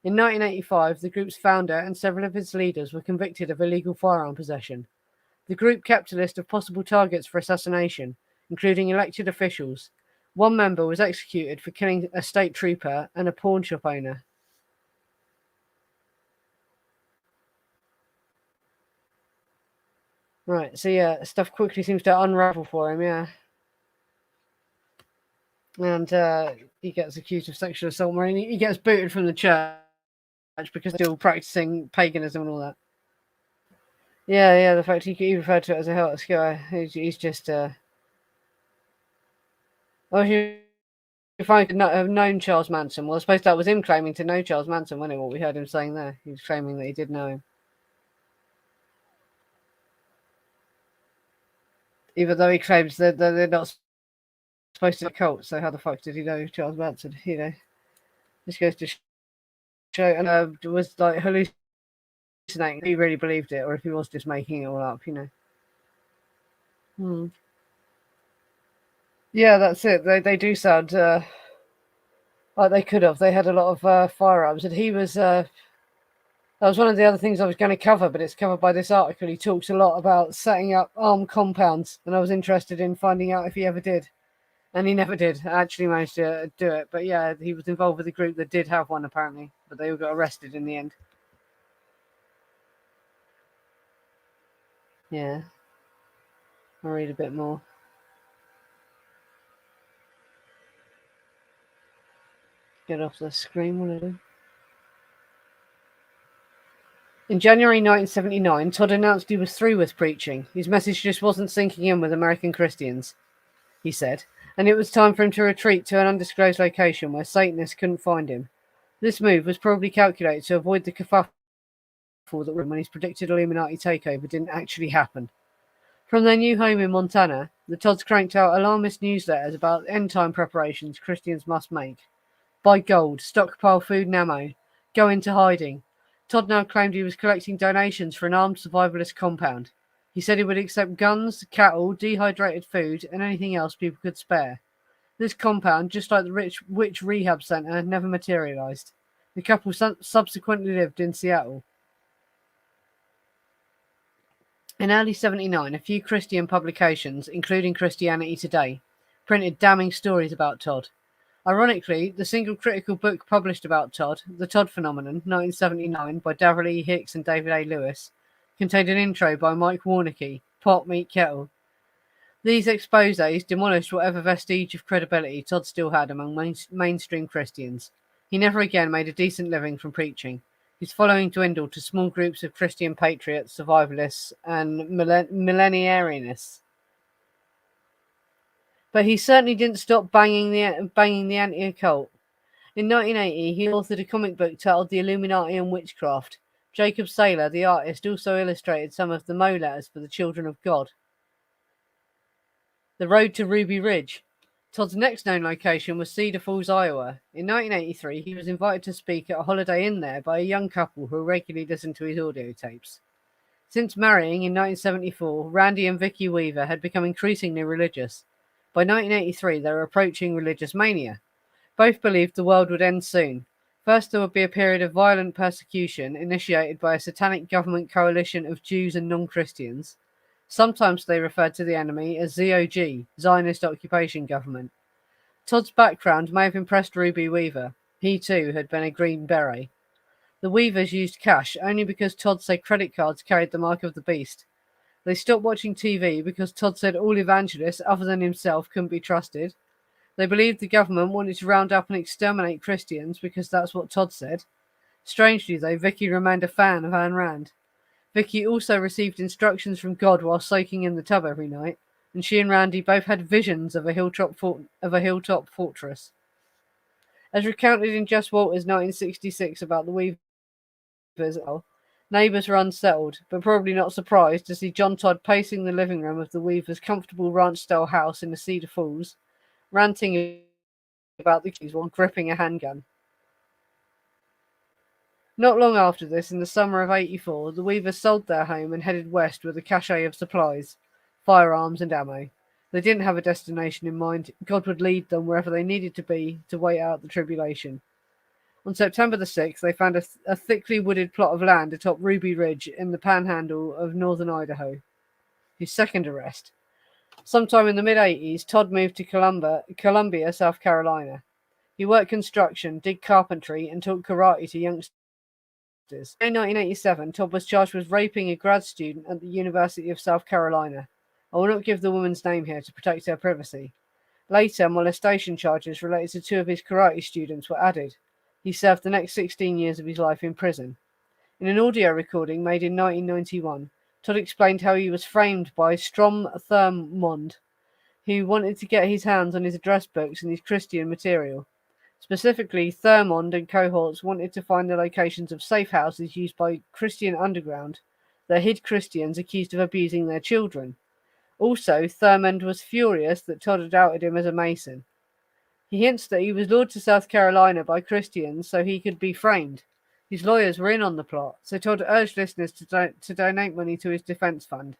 S1: In 1985, the group's founder and several of its leaders were convicted of illegal firearm possession. The group kept a list of possible targets for assassination, including elected officials. One member was executed for killing a state trooper and a pawn shop owner. Right, so yeah, stuff quickly seems to unravel for him, yeah. And he gets accused of sexual assault, and he gets booted from the church because they're still practicing paganism and all that. Yeah, the fact he referred to it as a helter skelter, he's just, I wish if I could have known Charles Manson. Well, I suppose that was him claiming to know Charles Manson, wasn't it, what we heard him saying there? He was claiming that he did know him. Even though he claims that they're not supposed to be a cult, so how the fuck did he know Charles Manson? You know, this goes to show. And was like hallucinating if he really believed it, or if he was just making it all up. You know. Yeah, that's it. They do sound like they could have. They had a lot of firearms, and he was. That was one of the other things I was going to cover, but it's covered by this article. He talks a lot about setting up armed compounds, and I was interested in finding out if he ever did. And he never did actually manage to do it. But yeah, he was involved with a group that did have one, apparently. But they all got arrested in the end. Yeah. I'll read a bit more. Get off the screen, will I do? In January 1979, Todd announced he was through with preaching. His message just wasn't sinking in with American Christians, he said, and it was time for him to retreat to an undisclosed location where Satanists couldn't find him. This move was probably calculated to avoid the kerfuffle that when his predicted Illuminati takeover didn't actually happen. From their new home in Montana, the Todds cranked out alarmist newsletters about end-time preparations Christians must make. Buy gold, stockpile food and ammo, go into hiding. Todd now claimed he was collecting donations for an armed survivalist compound. He said he would accept guns, cattle, dehydrated food, and anything else people could spare. This compound, just like the witch rehab center, never materialized. The couple subsequently lived in Seattle. In early 79, a few Christian publications, including Christianity Today, printed damning stories about Todd. Ironically, the single critical book published about Todd, The Todd Phenomenon, 1979, by Darrell E. Hicks and David A. Lewis, contained an intro by Mike Warnke, Pot Meet Kettle. These exposés demolished whatever vestige of credibility Todd still had among mainstream Christians. He never again made a decent living from preaching. His following dwindled to small groups of Christian patriots, survivalists, and millenarianists. But he certainly didn't stop banging the anti-occult. In 1980, he authored a comic book titled The Illuminati and Witchcraft. Jacob Saylor, the artist, also illustrated some of the Mo letters for the Children of God. The Road to Ruby Ridge. Todd's next known location was Cedar Falls, Iowa. In 1983, he was invited to speak at a Holiday Inn there by a young couple who regularly listened to his audio tapes. Since marrying in 1974, Randy and Vicky Weaver had become increasingly religious. By 1983, they were approaching religious mania. Both believed the world would end soon. First, there would be a period of violent persecution initiated by a satanic government coalition of Jews and non-Christians. Sometimes they referred to the enemy as ZOG, Zionist Occupation Government. Todd's background may have impressed Ruby Weaver. He too had been a Green Beret. The Weavers used cash only because Todd said credit cards carried the mark of the beast. They stopped watching TV because Todd said all evangelists other than himself couldn't be trusted. They believed the government wanted to round up and exterminate Christians because that's what Todd said. Strangely though, Vicky remained a fan of Ayn Rand. Vicky also received instructions from God while soaking in the tub every night, and she and Randy both had visions of a hilltop fortress. As recounted in Jess Walter's 1966 about the Weavers, neighbours were unsettled, but probably not surprised to see John Todd pacing the living room of the Weavers' comfortable ranch-style house in the Cedar Falls, ranting about the keys while gripping a handgun. Not long after this, in the summer of '84, the Weavers sold their home and headed west with a cache of supplies, firearms and ammo. They didn't have a destination in mind. God would lead them wherever they needed to be to wait out the tribulation. On September the 6th, they found a thickly wooded plot of land atop Ruby Ridge in the panhandle of northern Idaho. His second arrest. Sometime in the mid-'80s, Todd moved to Columbia, South Carolina. He worked construction, did carpentry, and taught karate to youngsters. In 1987, Todd was charged with raping a grad student at the University of South Carolina. I will not give the woman's name here to protect her privacy. Later, molestation charges related to two of his karate students were added. He served the next 16 years of his life in prison. In an audio recording made in 1991, Todd explained how he was framed by Strom Thurmond, who wanted to get his hands on his address books and his Christian material. Specifically, Thurmond and cohorts wanted to find the locations of safe houses used by Christian Underground that hid Christians accused of abusing their children. Also, Thurmond was furious that Todd had outed him as a Mason. He hints that he was lured to South Carolina by Christians so he could be framed. His lawyers were in on the plot, so Todd urged listeners to donate money to his defense fund.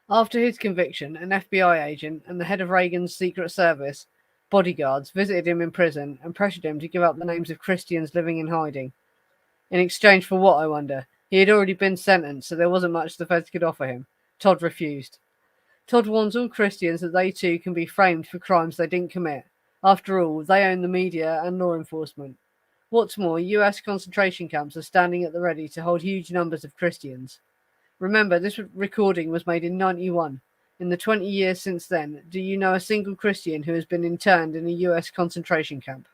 S1: After his conviction, an FBI agent and the head of Reagan's Secret Service bodyguards visited him in prison and pressured him to give up the names of Christians living in hiding. In exchange for what, I wonder? He had already been sentenced, so there wasn't much the feds could offer him. Todd refused. Todd warns all Christians that they too can be framed for crimes they didn't commit. After all, they own the media and law enforcement. What's more, US concentration camps are standing at the ready to hold huge numbers of Christians. Remember, this recording was made in '91. In the 20 years since then, do you know a single Christian who has been interned in a US concentration camp?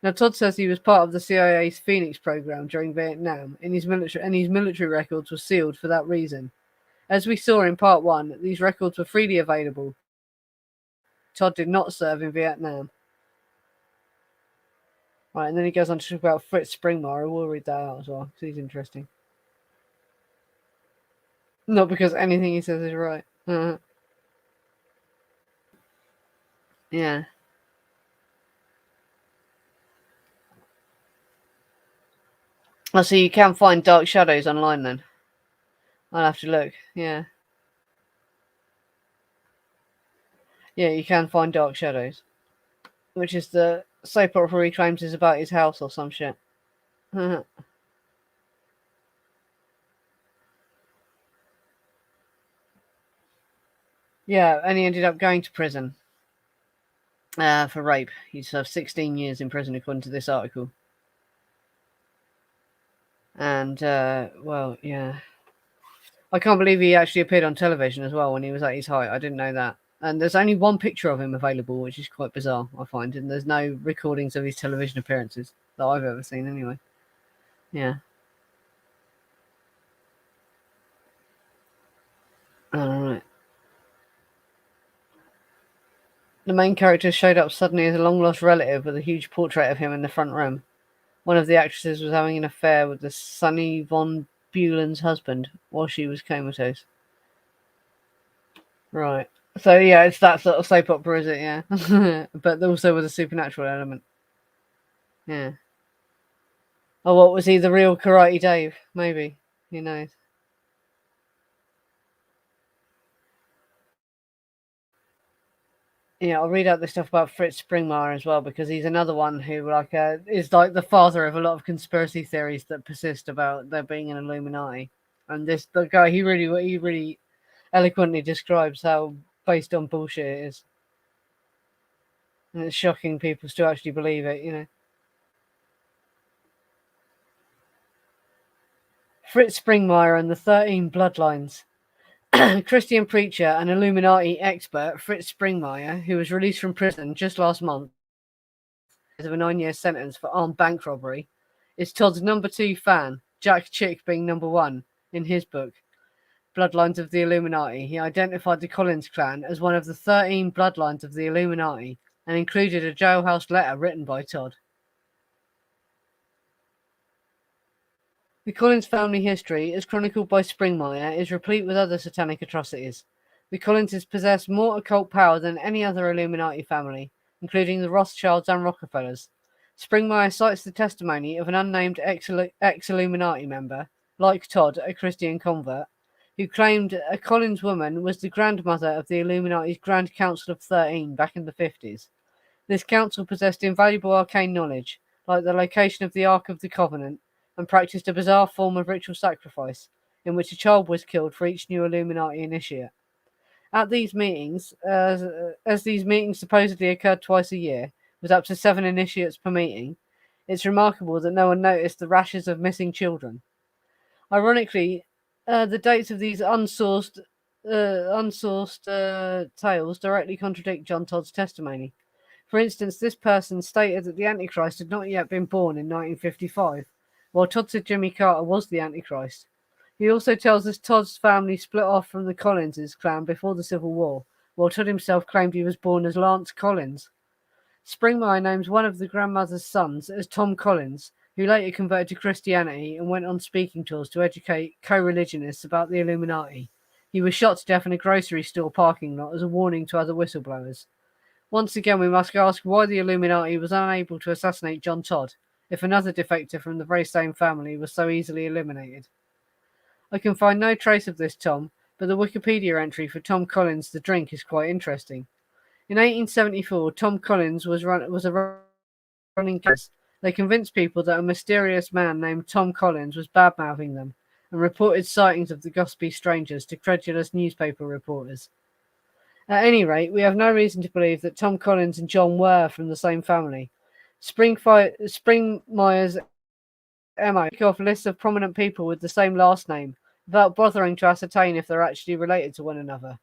S1: Now, Todd says he was part of the CIA's Phoenix program during Vietnam, and his military records were sealed for that reason. As we saw in part 1, these records were freely available. Todd did not serve in Vietnam. Right, and then he goes on to talk about Fritz Springmeier. We'll read that out as well, because he's interesting. Not because anything he says is right. Yeah. Oh, so you can find Dark Shadows online then. I'll have to look. Yeah. Yeah, you can find Dark Shadows, which is the soap opera he claims is about his house or some shit. Yeah, and he ended up going to prison for rape. He served 16 years in prison, according to this article. And, well, yeah. I can't believe he actually appeared on television as well when he was at his height. I didn't know that. And there's only one picture of him available, which is quite bizarre, I find. And there's no recordings of his television appearances that I've ever seen, anyway. Yeah. Alright. The main character showed up suddenly as a long-lost relative with a huge portrait of him in the front room. One of the actresses was having an affair with the Sonny von Buelen's husband while she was comatose. Right. So, yeah, it's that sort of soap opera, is it? Yeah. But also with a supernatural element. Yeah. Oh, what was he, the real Karate Dave? Maybe. Who knows? Yeah, I'll read out this stuff about Fritz Springmeier as well, because he's another one who is like the father of a lot of conspiracy theories that persist about there being an Illuminati. And the guy, he really eloquently describes how based on bullshit it is. And it's shocking people still actually believe it, you know. Fritz Springmeier and the 13 Bloodlines. Christian preacher and Illuminati expert Fritz Springmeier, who was released from prison just last month of a 9-year sentence for armed bank robbery, is Todd's number 2 fan, Jack Chick being number 1 in his book, Bloodlines of the Illuminati. He identified the Collins clan as one of the 13 bloodlines of the Illuminati and included a jailhouse letter written by Todd. The Collins family history, as chronicled by Springmeier, is replete with other satanic atrocities. The Collinses possess more occult power than any other Illuminati family, including the Rothschilds and Rockefellers. Springmeier cites the testimony of an unnamed ex-Illuminati member, like Todd, a Christian convert, who claimed a Collins woman was the grandmother of the Illuminati's Grand Council of 13 back in the 50s. This council possessed invaluable arcane knowledge, like the location of the Ark of the Covenant, and practiced a bizarre form of ritual sacrifice, in which a child was killed for each new Illuminati initiate. At these meetings, as these meetings supposedly occurred twice a year, with up to 7 initiates per meeting, it's remarkable that no one noticed the rashes of missing children. Ironically, the dates of these unsourced tales directly contradict John Todd's testimony. For instance, this person stated that the Antichrist had not yet been born in 1955, while Todd said Jimmy Carter was the Antichrist. He also tells us Todd's family split off from the Collins clan before the Civil War, while Todd himself claimed he was born as Lance Collins. Springmeier names one of the grandmother's sons as Tom Collins, who later converted to Christianity and went on speaking tours to educate co-religionists about the Illuminati. He was shot to death in a grocery store parking lot as a warning to other whistleblowers. Once again, we must ask why the Illuminati was unable to assassinate John Todd, if another defector from the very same family was so easily eliminated. I can find no trace of this Tom, but the Wikipedia entry for Tom Collins the drink is quite interesting. In 1874, Tom Collins was a running case. They convinced people that a mysterious man named Tom Collins was bad-mouthing them, and reported sightings of the gossipy strangers to credulous newspaper reporters. At any rate, we have no reason to believe that Tom Collins and John were from the same family. Springmeier's MO took off lists of prominent people with the same last name, without bothering to ascertain if they're actually related to one another.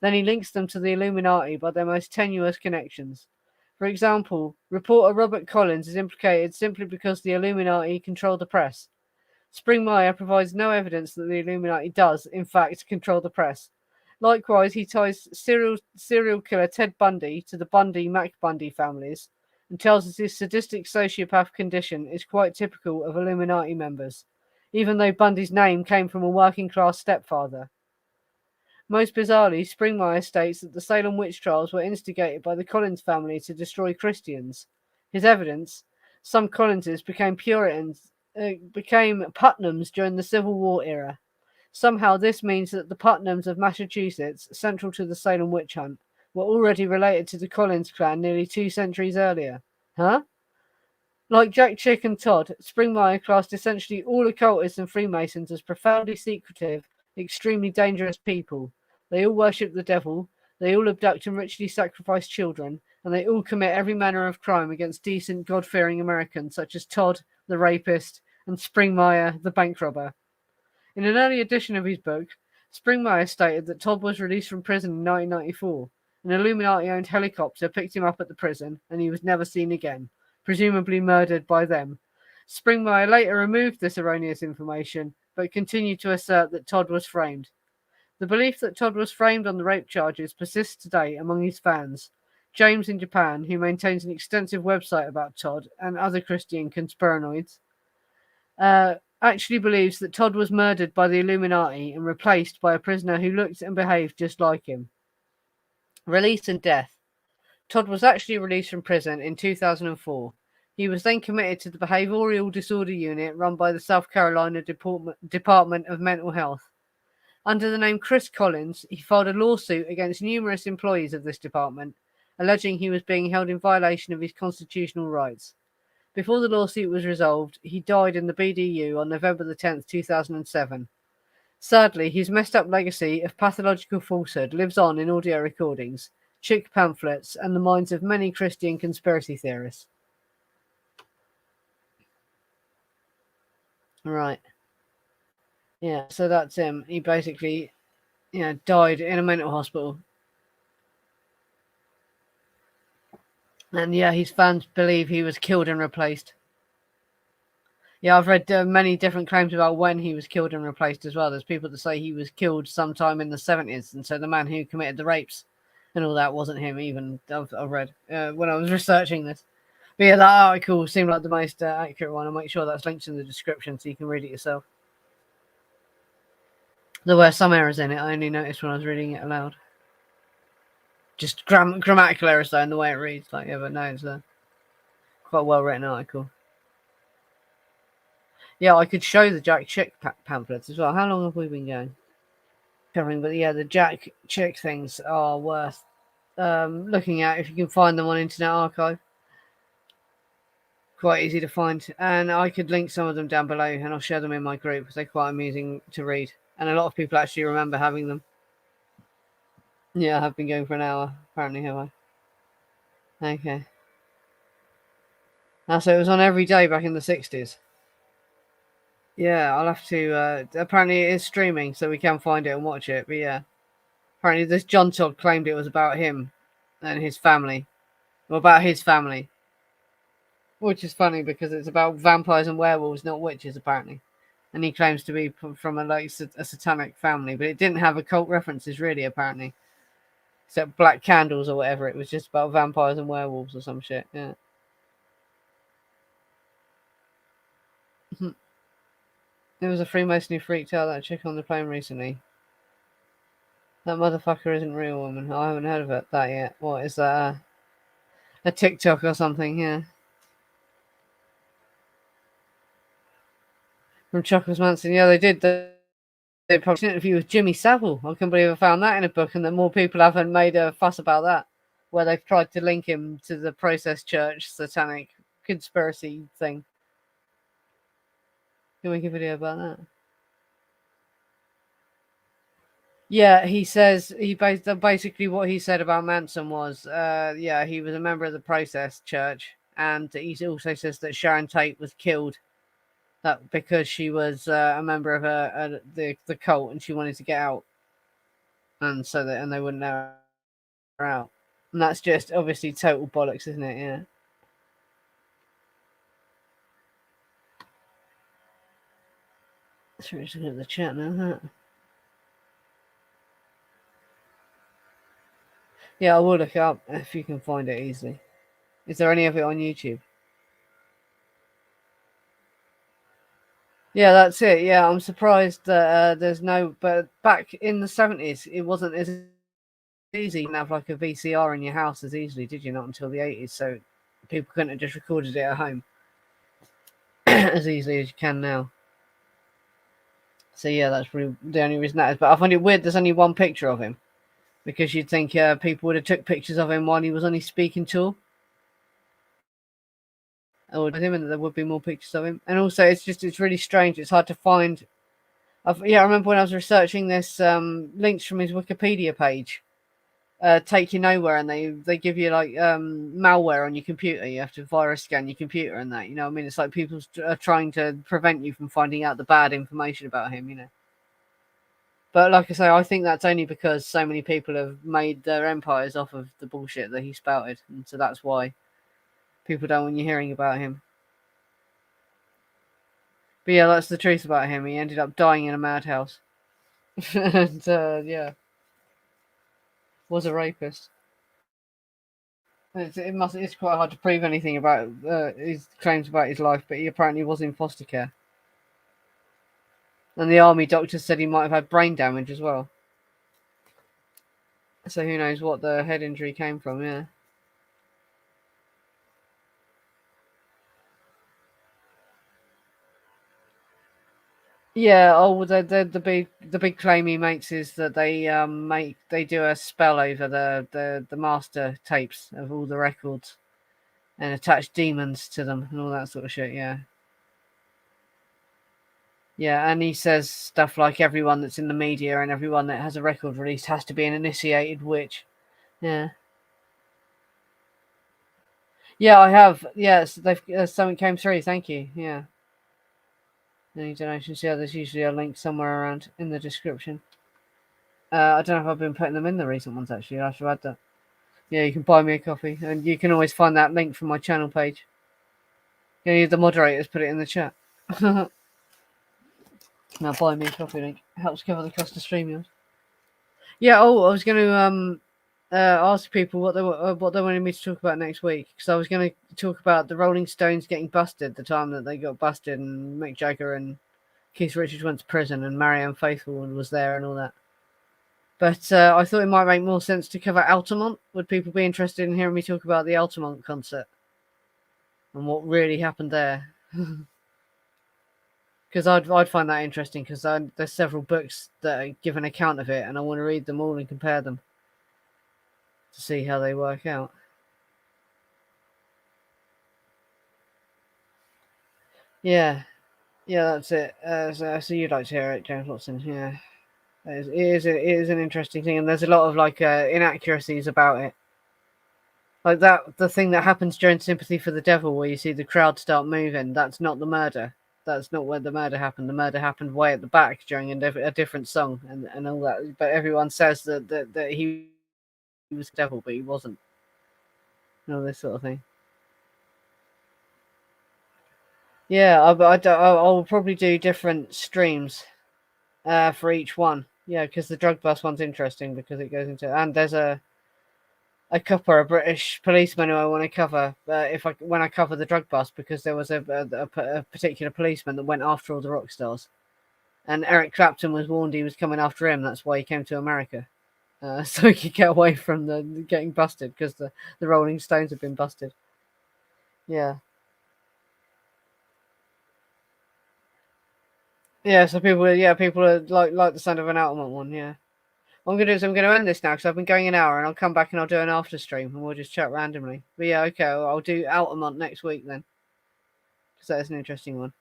S1: Then he links them to the Illuminati by their most tenuous connections. For example, reporter Robert Collins is implicated simply because the Illuminati control the press. Springmeier provides no evidence that the Illuminati does, in fact, control the press. Likewise, he ties serial killer Ted Bundy to the Bundy-Mac Bundy families and tells us his sadistic sociopath condition is quite typical of Illuminati members, even though Bundy's name came from a working-class stepfather. Most bizarrely, Springmeier states that the Salem witch trials were instigated by the Collins family to destroy Christians. His evidence: some Collinses became Putnams during the Civil War era. Somehow this means that the Putnams of Massachusetts, central to the Salem witch hunt, were already related to the Collins clan nearly 2 centuries earlier. Huh? Like Jack Chick and Todd, Springmeier classed essentially all occultists and Freemasons as profoundly secretive, extremely dangerous people. They all worship the devil, they all abduct and ritually sacrifice children, and they all commit every manner of crime against decent, God-fearing Americans, such as Todd, the rapist, and Springmeier, the bank robber. In an early edition of his book, Springmeier stated that Todd was released from prison in 1994. An Illuminati-owned helicopter picked him up at the prison, and he was never seen again, presumably murdered by them. Springmeier later removed this erroneous information, but continued to assert that Todd was framed. The belief that Todd was framed on the rape charges persists today among his fans. James in Japan, who maintains an extensive website about Todd and other Christian conspiranoids, actually believes that Todd was murdered by the Illuminati and replaced by a prisoner who looked and behaved just like him. Release and death. Todd was actually released from prison in 2004. He was then committed to the Behavioral Disorder Unit run by the South Carolina Department of Mental Health. Under the name Chris Collins, he filed a lawsuit against numerous employees of this department, alleging he was being held in violation of his constitutional rights. Before the lawsuit was resolved, he died in the BDU on November the 10th, 2007. Sadly, his messed up legacy of pathological falsehood lives on in audio recordings, chick pamphlets, and the minds of many Christian conspiracy theorists. Right. Yeah, so that's him. He basically, died in a mental hospital. And yeah, his fans believe he was killed and replaced. Yeah, I've read many different claims about when he was killed and replaced as well. There's people that say he was killed sometime in the 70s, and so the man who committed the rapes and all that wasn't him even. I've read when I was researching this. But yeah, that article seemed like the most accurate one. I'll make sure that's linked in the description so you can read it yourself. There were some errors in it. I only noticed when I was reading it aloud. Just grammatical errors though in the way it reads. Like, yeah, but no, it's a quite well written article. Yeah, I could show the Jack Chick pamphlets as well. How long have we been going? Covering, but yeah, the Jack Chick things are worth looking at if you can find them on Internet Archive. Quite easy to find, and I could link some of them down below, and I'll share them in my group because they're quite amusing to read, and a lot of people actually remember having them. Yeah, I have been going for an hour, apparently, have I? Okay. So it was on every day back in the 60s. Yeah, I'll have to, apparently it is streaming, so we can find it and watch it, but yeah. Apparently this John Todd claimed it was about him and his family. Or about his family. Which is funny because it's about vampires and werewolves, not witches, apparently. And he claims to be from a satanic family, but it didn't have occult references, really, apparently. Except black candles or whatever. It was just about vampires and werewolves or some shit, yeah. There was a Freemason who freaked out that chick on the plane recently. That motherfucker isn't real, woman. I haven't heard of that yet. What is that? A TikTok or something, yeah. From Charles Manson, yeah, they did. They published an interview with Jimmy Savile. I can't believe I found that in a book, and that more people haven't made a fuss about that, where they've tried to link him to the Process Church Satanic conspiracy thing. Can we make a video about that? Yeah, he says basically what he said about Manson was, he was a member of the Process Church, and he also says that Sharon Tate was killed that because she was a member of the cult and she wanted to get out, and so that they wouldn't know her out, and that's just obviously total bollocks, isn't it? Yeah. So we're just looking at the chat now, huh? Yeah, I will look it up if you can find it easily. Is there any of it on YouTube? Yeah, that's it. Yeah, I'm surprised that there's no. But back in the 70s, it wasn't as easy to have like a VCR in your house as easily, did you? Not until the 80s. So people couldn't have just recorded it at home as easily as you can now. So yeah, that's probably the only reason that is. But I find it weird there's only one picture of him, because you'd think people would have took pictures of him while he was on his speaking tour, or with him, and there would be more pictures of him. And also, it's really strange. It's hard to find. I remember when I was researching this, links from his Wikipedia page take you nowhere, and they give you like malware on your computer. You have to virus scan your computer and that. You know what I mean? It's like people are trying to prevent you from finding out the bad information about him. You know. But like I say, I think that's only because so many people have made their empires off of the bullshit that he spouted, and so that's why people don't want you hearing about him. But yeah, that's the truth about him. He ended up dying in a madhouse, and yeah, was a rapist. It's quite hard to prove anything about his claims about his life, but he apparently was in foster care. And the army doctor said he might have had brain damage as well. So who knows what the head injury came from, yeah. Yeah, the big claim he makes is that they do a spell over the master tapes of all the records and attach demons to them and all that sort of shit, yeah. Yeah, and he says stuff like everyone that's in the media and everyone that has a record released has to be an initiated witch. Yeah. Yeah, I have. Yes, they've something came through. Thank you. Yeah. Any donations? Yeah, there's usually a link somewhere around in the description. I don't know if I've been putting them in the recent ones actually. I should add that. Yeah, you can buy me a coffee, and you can always find that link from my channel page. Yeah, the moderators put it in the chat. Now, buy me a coffee link helps cover the cost of StreamYard. Yeah. Oh, I was going to ask people what they wanted me to talk about next week, because I was going to talk about the Rolling Stones getting busted, the time that they got busted, and Mick Jagger and Keith Richards went to prison, and Marianne Faithfull was there and all that. But I thought it might make more sense to cover Altamont. Would people be interested in hearing me talk about the Altamont concert and what really happened there? Because I'd find that interesting, because there's several books that give an account of it, and I want to read them all and compare them to see how they work out. Yeah, that's it. So you'd like to hear it, James Watson? Yeah, it is an interesting thing, and there's a lot of like inaccuracies about it. Like the thing that happens during Sympathy for the Devil, where you see the crowd start moving, that's not the murder. That's not where the murder happened. The murder happened way at the back during a different song and all that. But everyone says that he was the devil, but he wasn't. And all this sort of thing. Yeah, I'll probably do different streams for each one. Yeah, because the drug bust one's interesting because it goes into, and there's a British policeman who I want to cover when I cover the drug bust, because there was a particular policeman that went after all the rock stars, and Eric Clapton was warned he was coming after him. That's why he came to America, so he could get away from the getting busted, because the Rolling Stones had been busted. Yeah. Yeah, so people are like the sound of an Altamont one. Yeah. What I'm gonna do is I'm gonna end this now, because I've been going an hour, and I'll come back and I'll do an after stream and we'll just chat randomly. But yeah, okay, I'll do Altamont next week then, because that is an interesting one.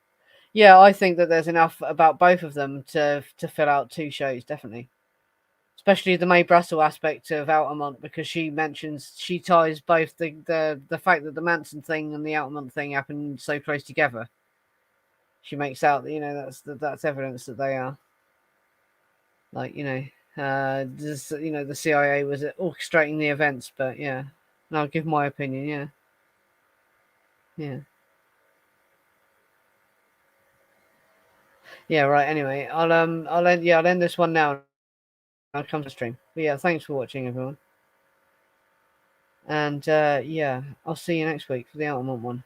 S1: Yeah, I think that there's enough about both of them to fill out 2 shows, definitely. Especially the Mae Brussel aspect of Altamont, because she ties both the fact that the Manson thing and the Altamont thing happened so close together. She makes out that that's evidence that they are, like, the CIA was orchestrating the events. But yeah, and I'll give my opinion. Yeah, right. Anyway, I'll end this one now. I'll come to stream. But yeah, thanks for watching, everyone. And yeah, I'll see you next week for the Altamont one.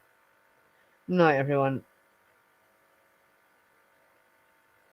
S1: Night, everyone.